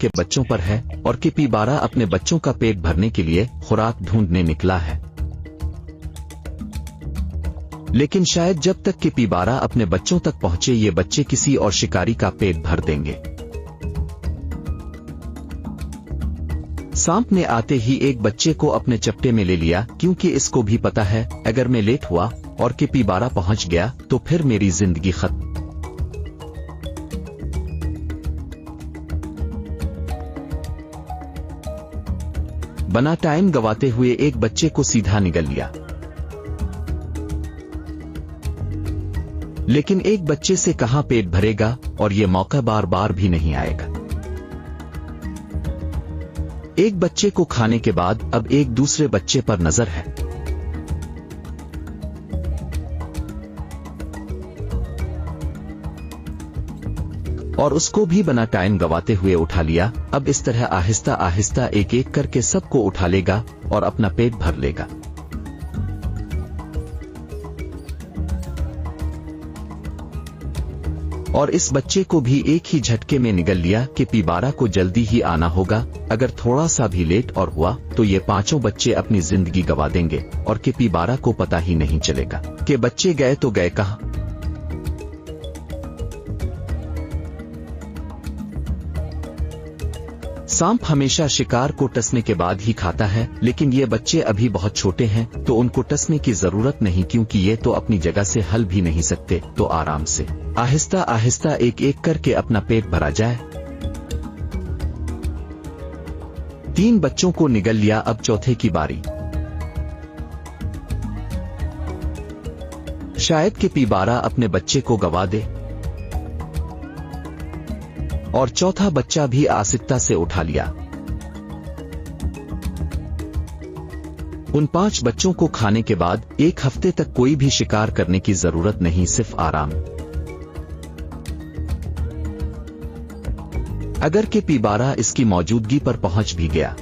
के बच्चों पर है और कैपिबारा अपने बच्चों का पेट भरने के लिए खुराक ढूंढने निकला है। लेकिन शायद जब तक कैपिबारा अपने बच्चों तक पहुंचे ये बच्चे किसी और शिकारी का पेट भर देंगे। सांप ने आते ही एक बच्चे को अपने चपटे में ले लिया, क्योंकि इसको भी पता है अगर मैं लेट हुआ और कैपिबारा पहुंच गया तो फिर मेरी जिंदगी खत्म। बना टाइम गवाते हुए एक बच्चे को सीधा निगल लिया। लेकिन एक बच्चे से कहां पेट भरेगा और ये मौका बार बार भी नहीं आएगा। एक बच्चे को खाने के बाद अब एक दूसरे बच्चे पर नजर है। और उसको भी बना टाइम गवाते हुए उठा लिया। अब इस तरह आहिस्ता आहिस्ता एक एक करके सबको उठा लेगा और अपना पेट भर लेगा। और इस बच्चे को भी एक ही झटके में निगल लिया कि कैपिबारा को जल्दी ही आना होगा। अगर थोड़ा सा भी लेट और हुआ तो ये पांचों बच्चे अपनी जिंदगी गवा देंगे और कैपिबारा को पता ही नहीं चलेगा कि बच्चे गए तो गए कहां। सांप हमेशा शिकार को टसने के बाद ही खाता है, लेकिन ये बच्चे अभी बहुत छोटे हैं तो उनको टसने की जरूरत नहीं, क्योंकि ये तो अपनी जगह से हल भी नहीं सकते। तो आराम से आहिस्ता आहिस्ता एक एक करके अपना पेट भरा जाए। 3 बच्चों को निगल लिया। अब चौथे की बारी। शायद कैपिबारा अपने बच्चे को गवा दे और चौथा बच्चा भी आसिकता से उठा लिया। उन 5 बच्चों को खाने के बाद 1 हफ्ते तक कोई भी शिकार करने की जरूरत नहीं, सिर्फ आराम। अगर कैपिबारा इसकी मौजूदगी पर पहुंच भी गया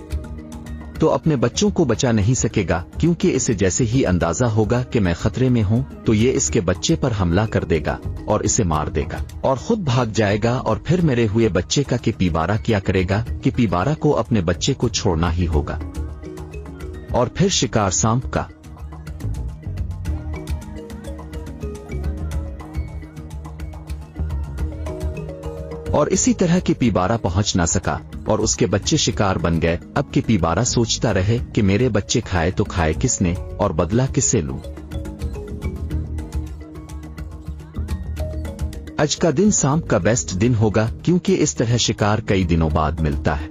तो अपने बच्चों को बचा नहीं सकेगा, क्योंकि इसे जैसे ही अंदाजा होगा कि मैं खतरे में हूं तो ये इसके बच्चे पर हमला कर देगा और इसे मार देगा और खुद भाग जाएगा। और फिर मेरे हुए बच्चे का कैपिबारा क्या करेगा? कैपिबारा को अपने बच्चे को छोड़ना ही होगा और फिर शिकार सांप का। और इसी तरह कैपिबारा पहुंच ना सका और उसके बच्चे शिकार बन गए। अब कैपिबारा सोचता रहे कि मेरे बच्चे खाए तो खाए किसने और बदला किससे लूं। आज का दिन सांप का बेस्ट दिन होगा, क्योंकि इस तरह शिकार कई दिनों बाद मिलता है।